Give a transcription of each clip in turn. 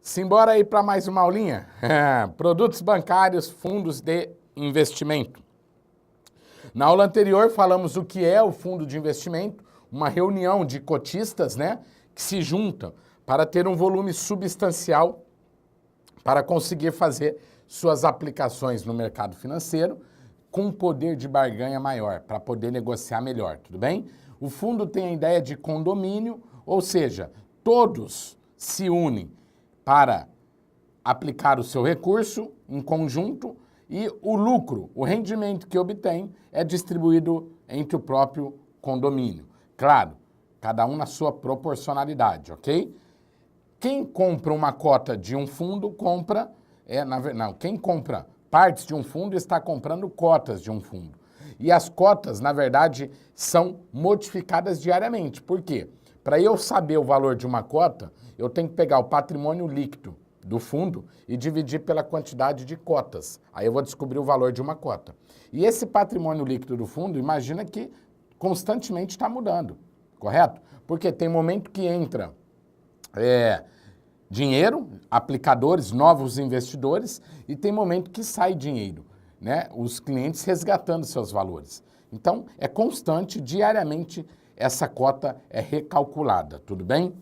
Simbora aí para mais uma aulinha? Produtos bancários, fundos de investimento. Na aula anterior falamos o que é o fundo de investimento, uma reunião de cotistas, né, que se juntam para ter um volume substancial para conseguir fazer suas aplicações no mercado financeiro com um poder de barganha maior, para poder negociar melhor, tudo bem? O fundo tem a ideia de condomínio, ou seja, todos se unem para aplicar o seu recurso em conjunto e o lucro, o rendimento que obtém é distribuído entre o próprio condomínio. Claro, cada um na sua proporcionalidade, ok? Quem compra uma cota de um fundo compra, quem compra partes de um fundo está comprando cotas de um fundo. E as cotas, na verdade, são modificadas diariamente. Por quê? Para eu saber o valor de uma cota, eu tenho que pegar o patrimônio líquido do fundo e dividir pela quantidade de cotas. Aí eu vou descobrir o valor de uma cota. E esse patrimônio líquido do fundo, imagina que constantemente está mudando, correto? Porque tem momento que entra dinheiro, aplicadores, novos investidores, e tem momento que sai dinheiro, né? Os clientes resgatando seus valores. Então, é constante, diariamente, essa cota é recalculada, tudo bem?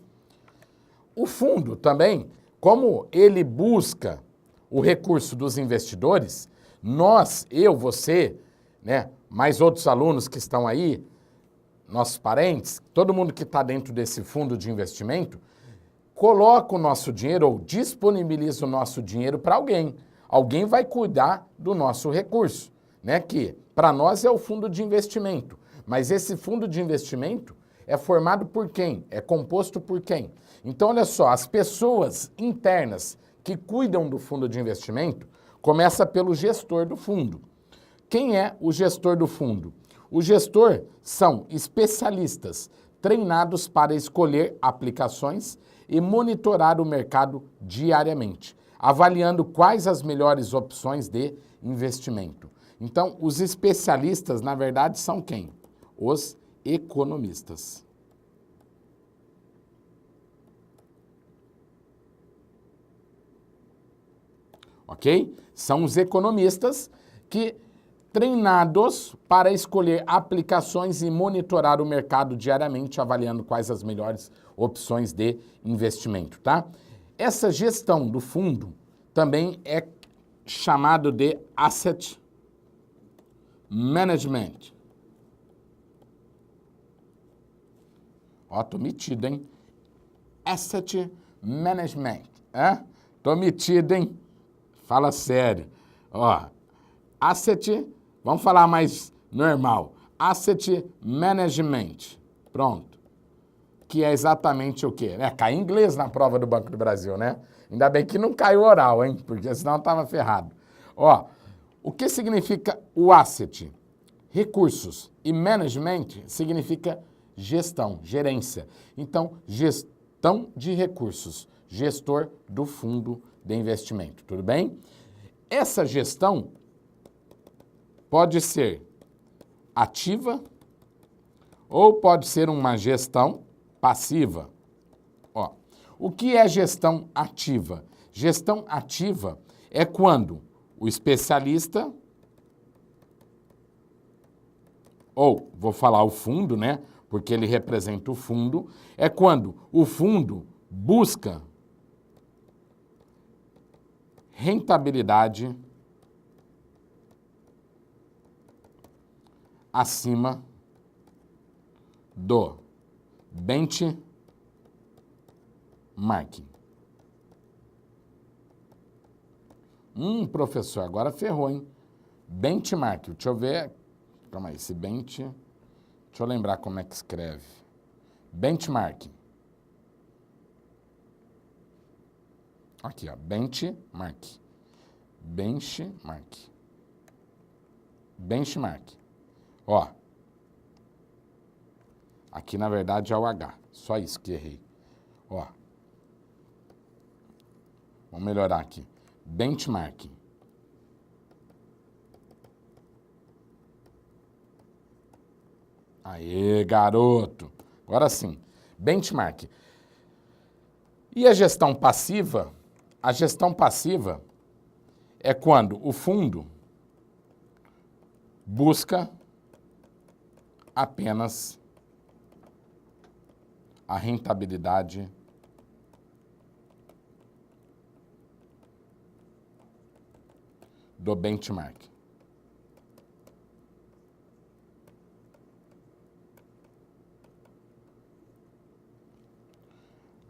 O fundo também, como ele busca o recurso dos investidores, nós, eu, você, né, mais outros alunos que estão aí, nossos parentes, todo mundo que está dentro desse fundo de investimento, coloca o nosso dinheiro ou disponibiliza o nosso dinheiro para alguém. Alguém vai cuidar do nosso recurso, né? Que para nós é o fundo de investimento. Mas esse fundo de investimento é formado por quem? É composto por quem? Então, olha só, as pessoas internas que cuidam do fundo de investimento começa pelo gestor do fundo. Quem é o gestor do fundo? O gestor são especialistas treinados para escolher aplicações e monitorar o mercado diariamente, avaliando quais as melhores opções de investimento. Então, os especialistas, na verdade, são quem? Os economistas. Ok? São os economistas que treinados para escolher aplicações e monitorar o mercado diariamente, avaliando quais as melhores opções de investimento, tá? Essa gestão do fundo também é chamado de asset management. Ó, tô metido, hein? Asset management, Tô metido, hein? Fala sério. Ó, asset, vamos falar mais normal. Asset management. Pronto. Que é exatamente o quê? Cai em inglês na prova do Banco do Brasil, né? Ainda bem que não caiu oral, hein? Porque senão estava ferrado. Ó, o que significa o asset? Recursos. E management significa gestão, gerência. Então, gestão de recursos. Gestor do fundo de investimento, tudo bem? Essa gestão pode ser ativa ou pode ser uma gestão passiva. Ó, o que é gestão ativa? Gestão ativa é quando o especialista, ou vou falar o fundo, né? Porque ele representa o fundo, é quando o fundo busca rentabilidade acima do benchmarking. Professor, agora ferrou, hein? Benchmark, deixa eu ver. Calma aí, esse deixa eu lembrar como é que escreve. Benchmark. Aqui, ó, benchmark. Benchmark. Benchmark. Ó. Aqui, na verdade, é o H. Só isso que errei. Ó. Vamos melhorar aqui. Benchmark. Aê, garoto. Agora sim. Benchmark. E a gestão passiva a gestão passiva é quando o fundo busca apenas a rentabilidade do benchmark.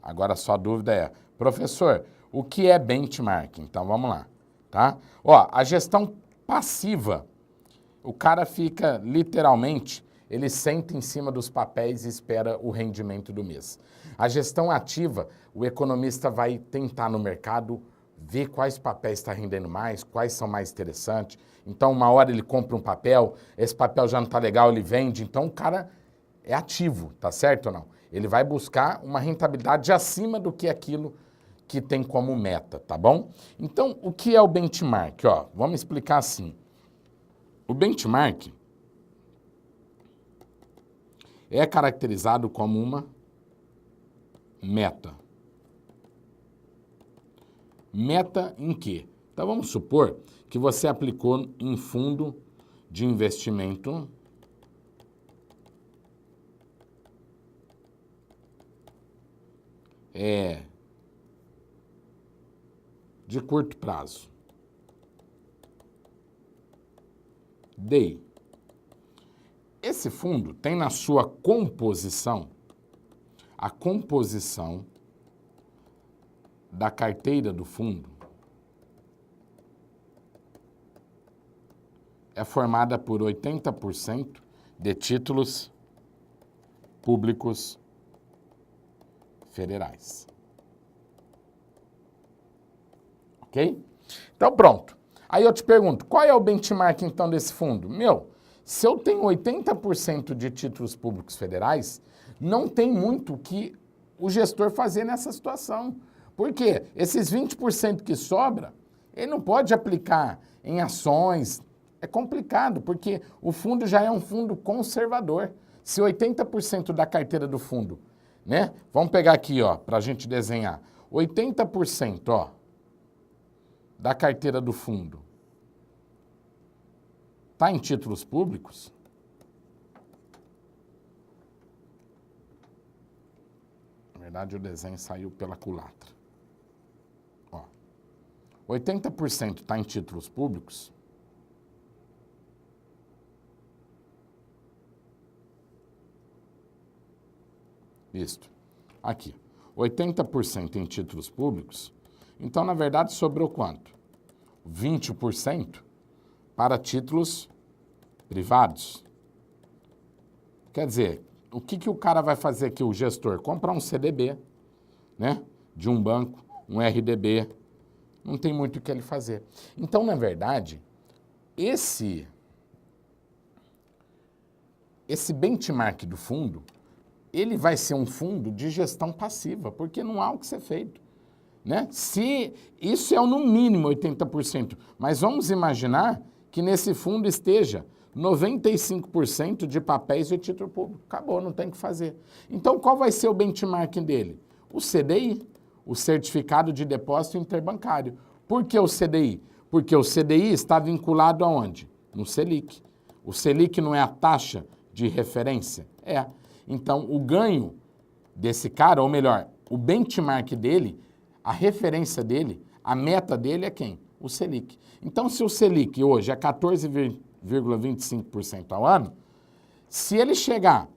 Agora só a dúvida é, professor, o que é benchmark? Então vamos lá, tá? Ó, a gestão passiva, o cara fica literalmente, ele senta em cima dos papéis e espera o rendimento do mês. A gestão ativa, o economista vai tentar no mercado ver quais papéis está rendendo mais, quais são mais interessantes. Então, uma hora ele compra um papel, esse papel já não está legal, ele vende. Então, o cara é ativo, tá certo ou não? Ele vai buscar uma rentabilidade acima do que aquilo que tem como meta, tá bom? Então, o que é o benchmark? Ó, vamos explicar assim. O benchmark é caracterizado como uma meta. Meta em quê? Então vamos supor que você aplicou em fundo de investimento de curto prazo. DI. Esse fundo tem na sua composição a composição da carteira do fundo é formada por 80% de títulos públicos federais. Ok? Então pronto. Aí eu te pergunto, qual é o benchmark então desse fundo? Meu, se eu tenho 80% de títulos públicos federais, não tem muito o que o gestor fazer nessa situação. Por quê? Esses 20% que sobra, ele não pode aplicar em ações. É complicado, porque o fundo já é um fundo conservador. Se 80% da carteira do fundo, né? Vamos pegar aqui, ó, para a gente desenhar. 80%, ó, da carteira do fundo está em títulos públicos, na verdade o desenho saiu pela culatra. Ó, 80% está em títulos públicos, isto, aqui, 80% em títulos públicos, então na verdade sobrou quanto? 20% para títulos privados. Quer dizer, o que o cara vai fazer aqui, o gestor? Comprar um CDB, né? De um banco, um RDB. Não tem muito o que ele fazer. Então, na verdade, esse benchmark do fundo, ele vai ser um fundo de gestão passiva, porque não há o que ser feito. Né? Se isso é no mínimo 80%, mas vamos imaginar que nesse fundo esteja 95% de papéis de título público. Acabou, não tem o que fazer. Então, qual vai ser o benchmark dele? O CDI, o Certificado de Depósito Interbancário. Por que o CDI? Porque o CDI está vinculado aonde? No Selic. O Selic não é a taxa de referência? É. Então, o ganho desse cara, ou melhor, o benchmark dele, a referência dele, a meta dele é quem? O Selic. Então, se o Selic hoje é 14,25% ao ano, se ele chegar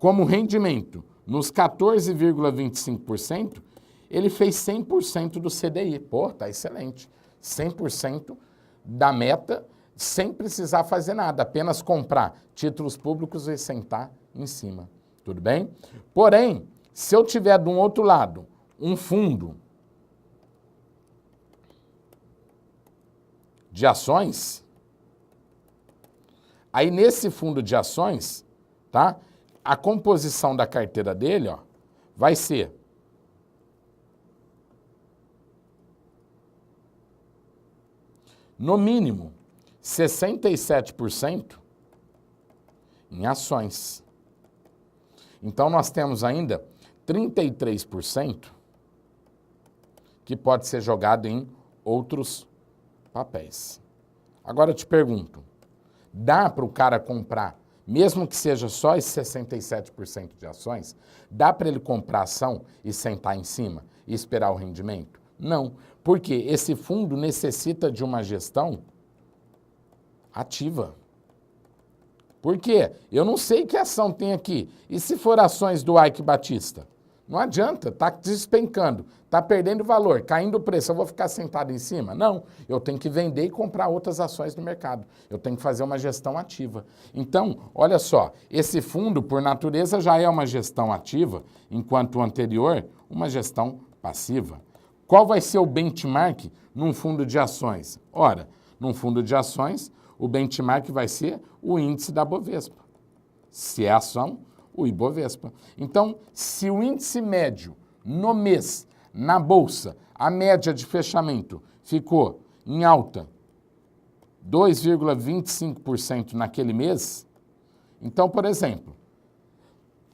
como rendimento nos 14,25%, ele fez 100% do CDI. Pô, tá excelente. 100% da meta sem precisar fazer nada, apenas comprar títulos públicos e sentar em cima. Tudo bem? Porém, se eu tiver de um outro lado um fundo de ações, aí nesse fundo de ações, tá? A composição da carteira dele, ó, vai ser no mínimo 67% em ações. Então nós temos ainda 33% que pode ser jogado em outros papéis. Agora eu te pergunto, dá para o cara comprar, mesmo que seja só esses 67% de ações, dá para ele comprar ação e sentar em cima e esperar o rendimento? Não, porque esse fundo necessita de uma gestão ativa. Por quê? Eu não sei que ação tem aqui. E se for ações do Ike Batista? Não adianta, está despencando, está perdendo valor, caindo o preço, eu vou ficar sentado em cima? Não, eu tenho que vender e comprar outras ações no mercado. Eu tenho que fazer uma gestão ativa. Então, olha só, esse fundo, por natureza, já é uma gestão ativa, enquanto o anterior, uma gestão passiva. Qual vai ser o benchmark num fundo de ações? Ora, num fundo de ações, o benchmark vai ser o índice da Bovespa. Se é ação, o Ibovespa. Então, se o índice médio no mês, na Bolsa, a média de fechamento ficou em alta 2,25% naquele mês, então, por exemplo,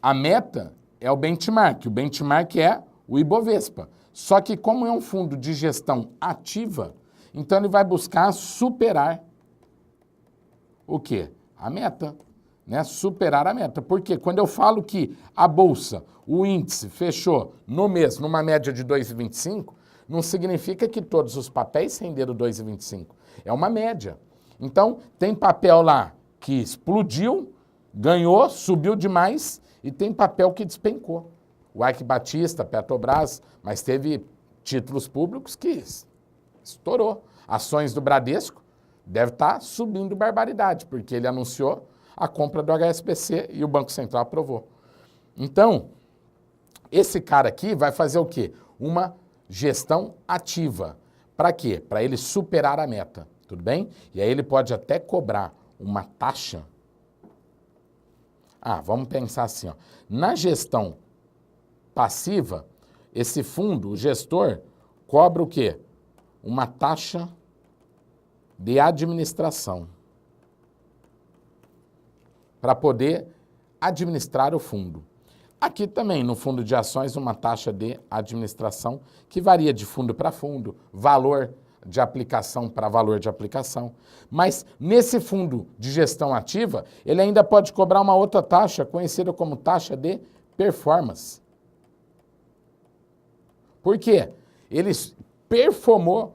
a meta é o benchmark é o Ibovespa. Só que como é um fundo de gestão ativa, então ele vai buscar superar o quê? A meta. Né, superar a meta. Porque quando eu falo que a Bolsa, o índice, fechou no mês numa média de 2,25, não significa que todos os papéis renderam 2,25. É uma média. Então, tem papel lá que explodiu, ganhou, subiu demais, e tem papel que despencou. O Ike Batista, Petrobras, mas teve títulos públicos que estourou. Ações do Bradesco deve estar subindo barbaridade, porque ele anunciou a compra do HSBC e o Banco Central aprovou. Então, esse cara aqui vai fazer o quê? Uma gestão ativa. Para quê? Para ele superar a meta, tudo bem? E aí ele pode até cobrar uma taxa. Vamos pensar assim, ó. Na gestão passiva, esse fundo, o gestor, cobra o quê? Uma taxa de administração, para poder administrar o fundo. Aqui também, no fundo de ações, uma taxa de administração que varia de fundo para fundo, valor de aplicação para valor de aplicação. Mas nesse fundo de gestão ativa, ele ainda pode cobrar uma outra taxa, conhecida como taxa de performance. Por quê? Ele performou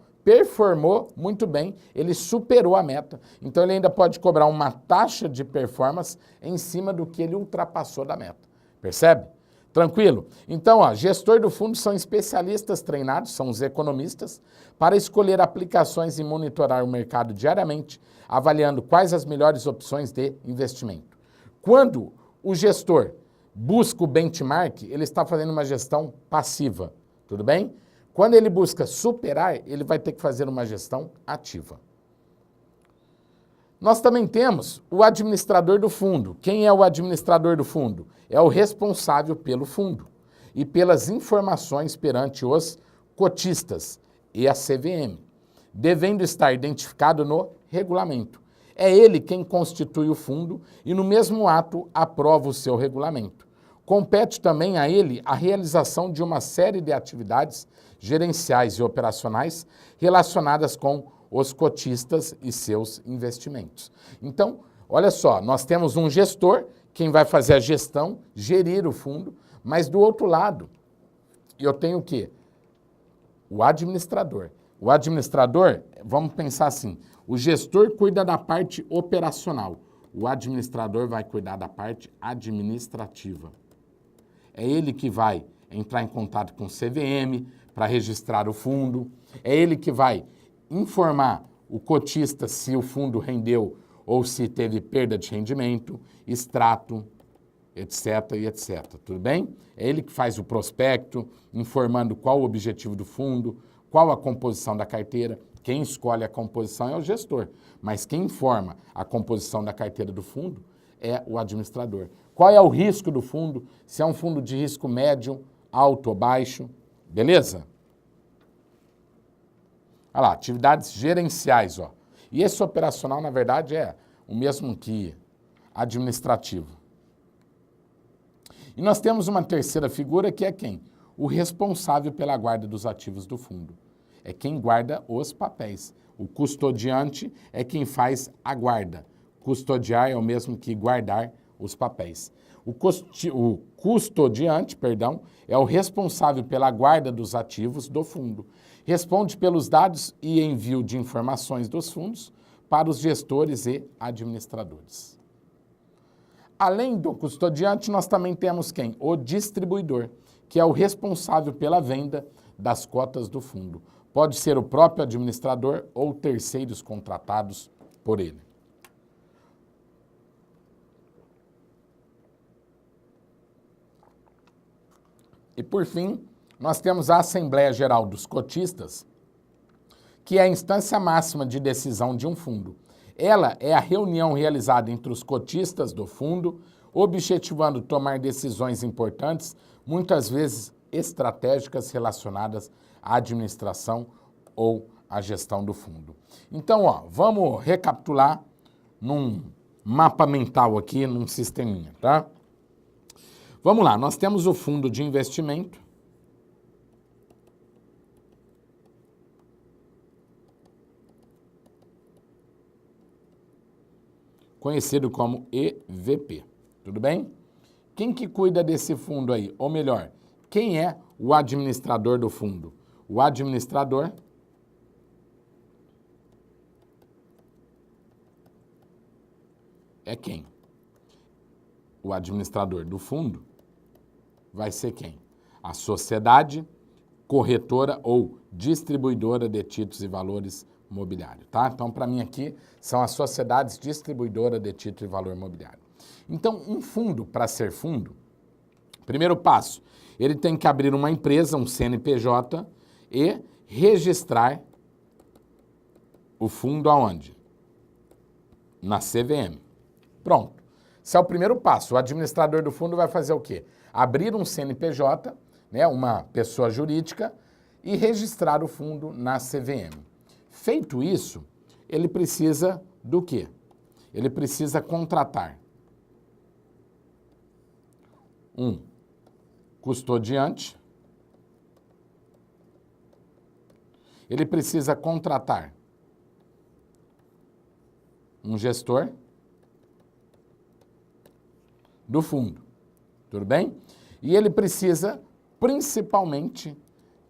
muito bem, ele superou a meta. Então, ele ainda pode cobrar uma taxa de performance em cima do que ele ultrapassou da meta. Percebe? Tranquilo? Então, gestor do fundo são especialistas treinados, são os economistas, para escolher aplicações e monitorar o mercado diariamente, avaliando quais as melhores opções de investimento. Quando o gestor busca o benchmark, ele está fazendo uma gestão passiva. Tudo bem? Quando ele busca superar, ele vai ter que fazer uma gestão ativa. Nós também temos o administrador do fundo. Quem é o administrador do fundo? É o responsável pelo fundo e pelas informações perante os cotistas e a CVM, devendo estar identificado no regulamento. É ele quem constitui o fundo e, no mesmo ato, aprova o seu regulamento. Compete também a ele a realização de uma série de atividades gerenciais e operacionais relacionadas com os cotistas e seus investimentos. Então, olha só, nós temos um gestor, quem vai fazer a gestão, gerir o fundo, mas do outro lado, eu tenho o quê? O administrador. O administrador, vamos pensar assim, o gestor cuida da parte operacional, o administrador vai cuidar da parte administrativa. É ele que vai entrar em contato com o CVM para registrar o fundo, é ele que vai informar o cotista se o fundo rendeu ou se teve perda de rendimento, extrato, etc, e etc. Tudo bem? É ele que faz o prospecto, informando qual o objetivo do fundo, qual a composição da carteira. Quem escolhe a composição é o gestor, mas quem informa a composição da carteira do fundo é o administrador. Qual é o risco do fundo? Se é um fundo de risco médio, alto ou baixo, beleza? Olha lá, atividades gerenciais, ó. E esse operacional, na verdade, é o mesmo que administrativo. E nós temos uma terceira figura que é quem? o responsável pela guarda dos ativos do fundo. É quem guarda os papéis. O custodiante é quem faz a guarda. Custodiar é o mesmo que guardar os papéis. O custodiante, é o responsável pela guarda dos ativos do fundo. Responde pelos dados e envio de informações dos fundos para os gestores e administradores. Além do custodiante, nós também temos quem? O distribuidor, que é o responsável pela venda das cotas do fundo. Pode ser o próprio administrador ou terceiros contratados por ele. E, por fim, nós temos a Assembleia Geral dos Cotistas, que é a instância máxima de decisão de um fundo. Ela é a reunião realizada entre os cotistas do fundo, objetivando tomar decisões importantes, muitas vezes estratégicas relacionadas à administração ou à gestão do fundo. Então, vamos recapitular num mapa mental aqui, num sisteminha, tá? Vamos lá, nós temos o fundo de investimento, conhecido como EVP, tudo bem? Quem que cuida desse fundo aí? Ou melhor, quem é o administrador do fundo? O administrador é quem? O administrador do fundo vai ser quem? A sociedade corretora ou distribuidora de títulos e valores mobiliário, tá? Então, para mim aqui, são as sociedades distribuidoras de título e valor mobiliário. Então, um fundo, para ser fundo, primeiro passo, ele tem que abrir uma empresa, um CNPJ, e registrar o fundo aonde? Na CVM. Pronto. Esse é o primeiro passo. O administrador do fundo vai fazer o quê? Abrir um CNPJ, né, uma pessoa jurídica, e registrar o fundo na CVM. Feito isso, ele precisa do quê? Ele precisa contratar um custodiante, ele precisa contratar um gestor do fundo, tudo bem? E ele precisa, principalmente,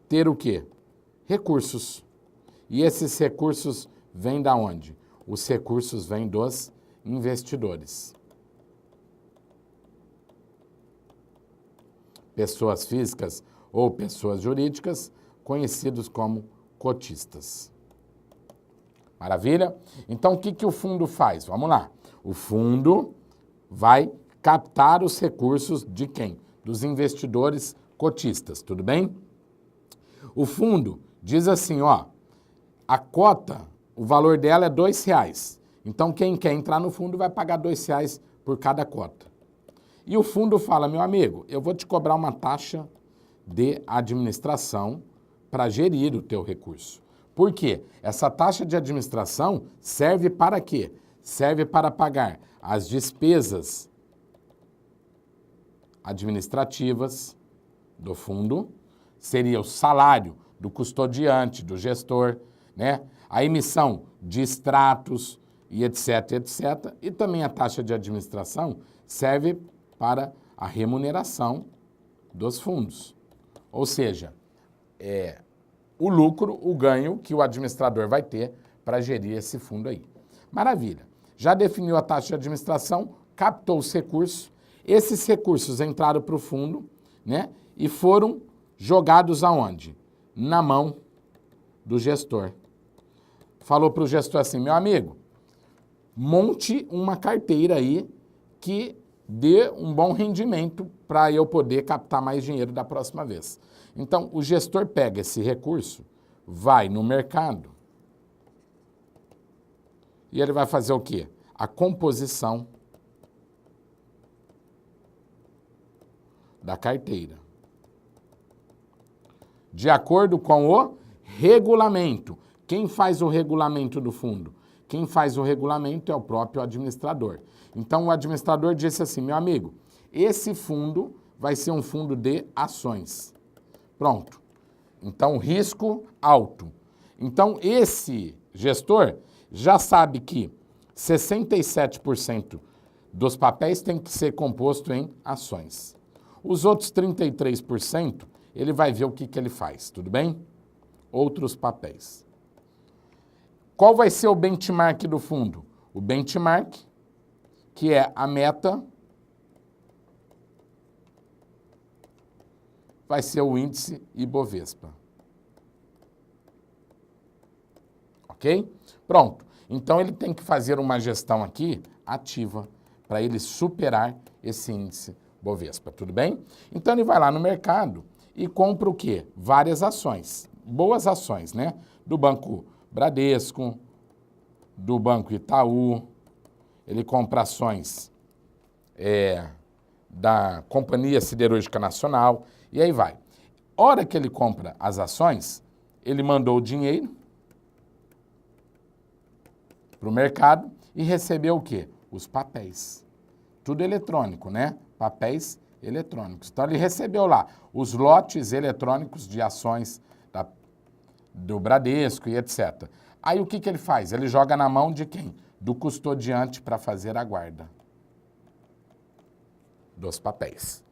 ter o quê? Recursos. E esses recursos vêm da onde? Os recursos vêm dos investidores. Pessoas físicas ou pessoas jurídicas, conhecidos como cotistas. Maravilha? Então, o que o fundo faz? Vamos lá. O fundo vai captar os recursos de quem? Dos investidores cotistas, tudo bem? O fundo diz assim, a cota, o valor dela é R$2. Então, quem quer entrar no fundo vai pagar R$2 por cada cota. E o fundo fala, meu amigo, eu vou te cobrar uma taxa de administração para gerir o teu recurso. Por quê? Essa taxa de administração serve para quê? Serve para pagar as despesas administrativas do fundo, seria o salário do custodiante, do gestor, né? A emissão de extratos e etc, etc. E também a taxa de administração serve para a remuneração dos fundos. Ou seja, o lucro, o ganho que o administrador vai ter para gerir esse fundo aí. Maravilha. Já definiu a taxa de administração, captou os recursos, esses recursos entraram para o fundo, né? E foram jogados aonde? Na mão do gestor. Falou para o gestor assim, meu amigo, monte uma carteira aí que dê um bom rendimento para eu poder captar mais dinheiro da próxima vez. Então, o gestor pega esse recurso, vai no mercado e ele vai fazer o quê? A composição da carteira. De acordo com o regulamento. Quem faz o regulamento do fundo? Quem faz o regulamento é o próprio administrador. Então, o administrador disse assim, meu amigo, esse fundo vai ser um fundo de ações. Pronto. Então, risco alto. Então, esse gestor já sabe que 67% dos papéis tem que ser composto em ações. Os outros 33%, ele vai ver o que ele faz, tudo bem? Outros papéis. Qual vai ser o benchmark do fundo? O benchmark, que é a meta, vai ser o índice Ibovespa. Ok? Pronto. Então, ele tem que fazer uma gestão aqui ativa para ele superar esse índice Bovespa, tudo bem? Então, ele vai lá no mercado e compra o quê? Várias ações, boas ações, né? Do Banco Bradesco, do Banco Itaú, ele compra ações da Companhia Siderúrgica Nacional, e aí vai. Hora que ele compra as ações, ele mandou o dinheiro para o mercado e recebeu o quê? Os papéis. Tudo eletrônico, né? Papéis eletrônicos. Então, ele recebeu lá os lotes eletrônicos de ações do Bradesco e etc. Aí, o que ele faz? Ele joga na mão de quem? Do custodiante para fazer a guarda dos papéis.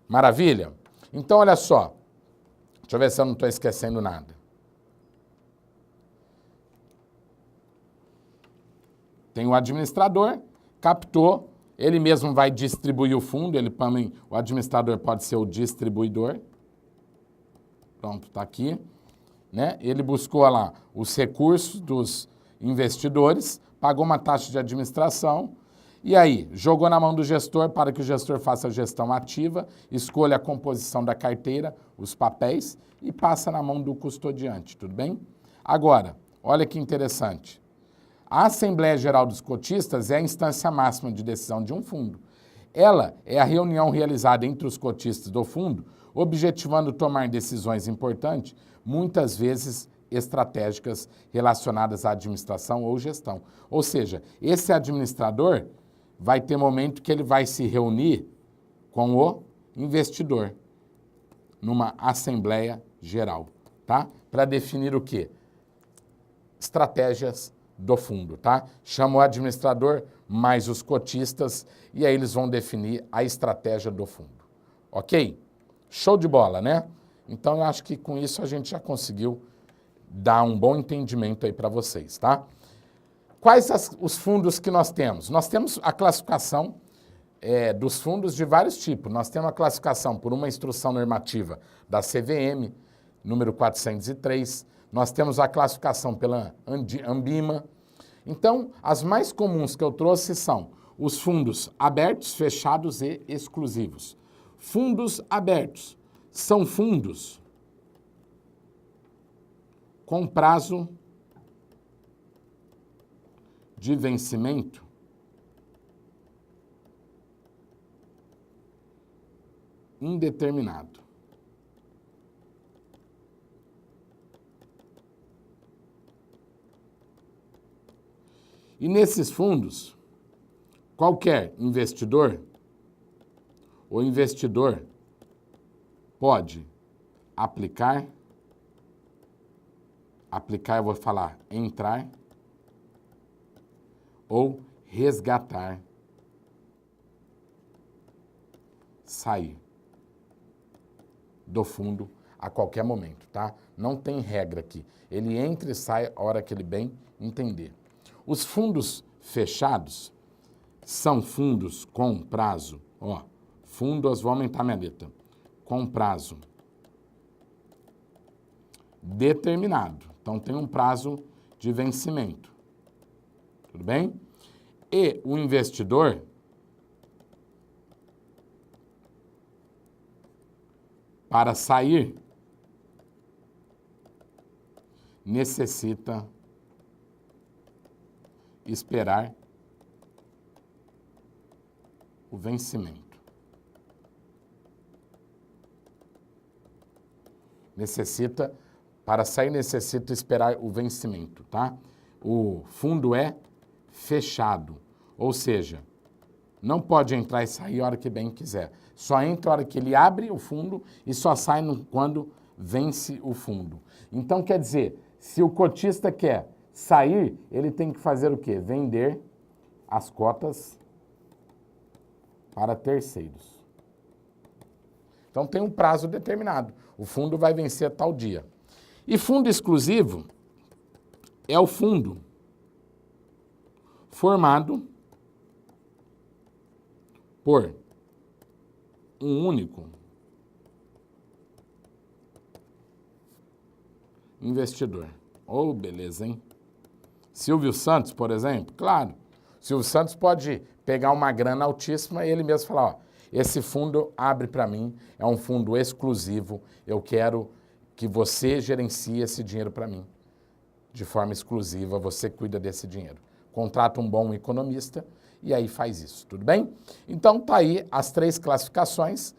Maravilha? Então, olha só. Deixa eu ver se eu não estou esquecendo nada. Tem o administrador, captou, ele mesmo vai distribuir o fundo, o administrador pode ser o distribuidor. Pronto, está aqui. Né? Ele buscou lá os recursos dos investidores, pagou uma taxa de administração e aí jogou na mão do gestor para que o gestor faça a gestão ativa, escolha a composição da carteira, os papéis e passa na mão do custodiante, tudo bem? Agora, olha que interessante. A Assembleia Geral dos Cotistas é a instância máxima de decisão de um fundo. Ela é a reunião realizada entre os cotistas do fundo, objetivando tomar decisões importantes, muitas vezes estratégicas relacionadas à administração ou gestão. Ou seja, esse administrador vai ter momento que ele vai se reunir com o investidor numa Assembleia Geral, tá? Para definir o quê? Estratégias do fundo, tá? Chama o administrador mais os cotistas e aí eles vão definir a estratégia do fundo. Ok? Show de bola, né? Então, eu acho que com isso a gente já conseguiu dar um bom entendimento aí para vocês, tá? Quais os fundos que nós temos? Nós temos a classificação dos fundos de vários tipos. Nós temos a classificação por uma instrução normativa da CVM, número 403. Nós temos a classificação pela Ambima. Então, as mais comuns que eu trouxe são os fundos abertos, fechados e exclusivos. Fundos abertos são fundos com prazo de vencimento indeterminado. E nesses fundos, qualquer investidor, o investidor pode aplicar, eu vou falar entrar, ou resgatar, sair do fundo a qualquer momento, tá? Não tem regra aqui. Ele entra e sai a hora que ele bem entender. Os fundos fechados são fundos com prazo, fundos, vou aumentar minha letra, com prazo determinado. Então, tem um prazo de vencimento. Tudo bem? E o investidor para sair necessita esperar o vencimento. Para sair necessita esperar o vencimento, tá? O fundo é fechado, ou seja, não pode entrar e sair a hora que bem quiser. Só entra a hora que ele abre o fundo e só sai quando vence o fundo. Então, quer dizer, se o cotista quer sair, ele tem que fazer o quê? Vender as cotas para terceiros. Então, tem um prazo determinado. O fundo vai vencer tal dia. E fundo exclusivo é o fundo formado por um único investidor. Oh, beleza, hein? Silvio Santos, por exemplo, claro. Silvio Santos pode pegar uma grana altíssima e ele mesmo falar, ó, esse fundo abre para mim, é um fundo exclusivo, eu quero que você gerencie esse dinheiro para mim. De forma exclusiva, você cuida desse dinheiro. Contrata um bom economista e aí faz isso, tudo bem? Então, tá aí as 3 classificações.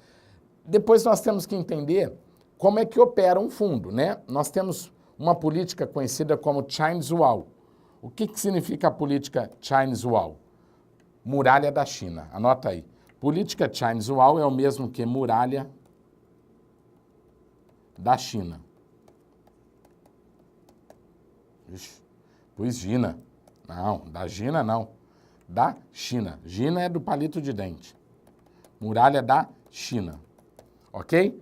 Depois nós temos que entender como é que opera um fundo, né? Nós temos uma política conhecida como Chinese Wall. O que significa a política Chinese Wall? Muralha da China, anota aí. Política Chinese Wall é o mesmo que muralha da China. Ixi, pus Gina. Não, da Gina não. Da China. Gina é do palito de dente. Muralha da China. Ok?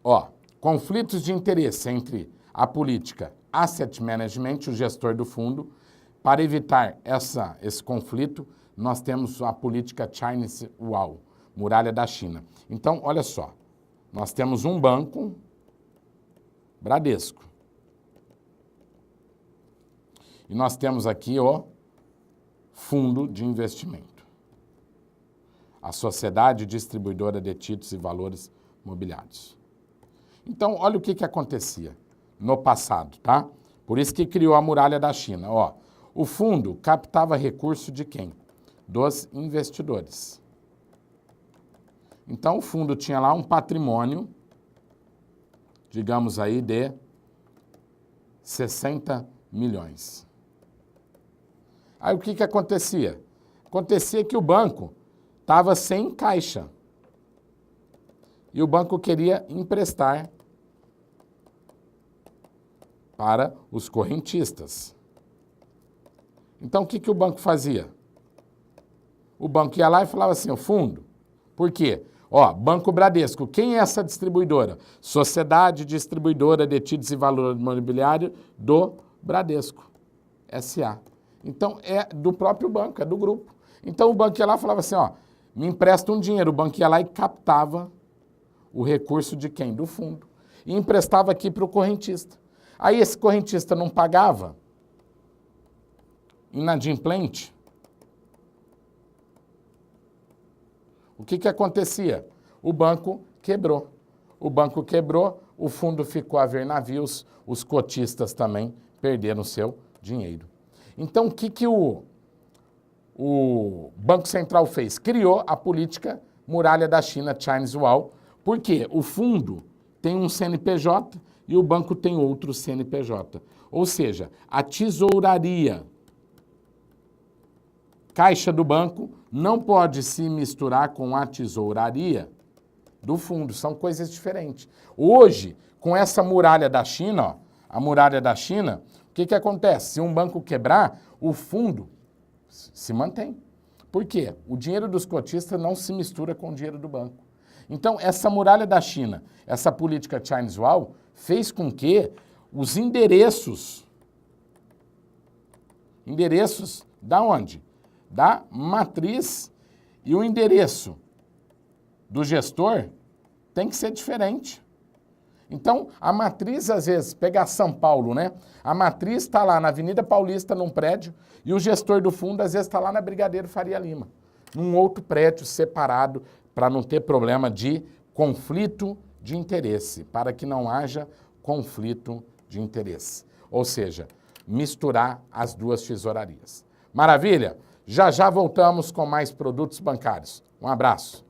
Ó, conflitos de interesse entre a política Asset Management, o gestor do fundo. Para evitar esse conflito, nós temos a política Chinese Wall, muralha da China. Então, olha só, nós temos um banco, Bradesco. E nós temos aqui o fundo de investimento. A Sociedade Distribuidora de Títulos e Valores Mobiliários. Então, olha o que acontecia no passado, tá? Por isso que criou a muralha da China. Ó, o fundo captava recurso de quem? Dos investidores. Então, o fundo tinha lá um patrimônio, digamos aí, de 60 milhões. Aí o que acontecia? Acontecia que o banco estava sem caixa. E o banco queria emprestar para os correntistas. Então, o que o banco fazia? O banco ia lá e falava assim, o fundo, por quê? Ó, Banco Bradesco, quem é essa distribuidora? Sociedade Distribuidora de Títulos e Valores Mobiliários do Bradesco, S.A. Então, é do próprio banco, é do grupo. Então, o banco ia lá e falava assim, ó, me empresta um dinheiro. O banco ia lá e captava o recurso de quem? Do fundo. E emprestava aqui para o correntista. Aí esse correntista não pagava, inadimplente. O que acontecia? O banco quebrou. O banco quebrou, o fundo ficou a ver navios, os cotistas também perderam seu dinheiro. Então, o que o Banco Central fez? Criou a política Muralha da China, Chinese Wall, porque o fundo tem um CNPJ e o banco tem outro CNPJ. Ou seja, a tesouraria, caixa do banco, não pode se misturar com a tesouraria do fundo, são coisas diferentes. Hoje, com essa muralha da China, ó, a muralha da China, o que acontece? Se um banco quebrar, o fundo se mantém. Por quê? O dinheiro dos cotistas não se mistura com o dinheiro do banco. Então, essa muralha da China, essa política Chinese Wall, fez com que os endereços da onde? Da matriz, e o endereço do gestor tem que ser diferente. Então, a matriz, às vezes, pegar São Paulo, né? A matriz está lá na Avenida Paulista, num prédio, e o gestor do fundo, às vezes, está lá na Brigadeiro Faria Lima, num outro prédio separado, para não ter problema de conflito de interesse, para que não haja conflito de interesse. Ou seja, misturar as duas tesourarias. Maravilha? Já já voltamos com mais produtos bancários. Um abraço.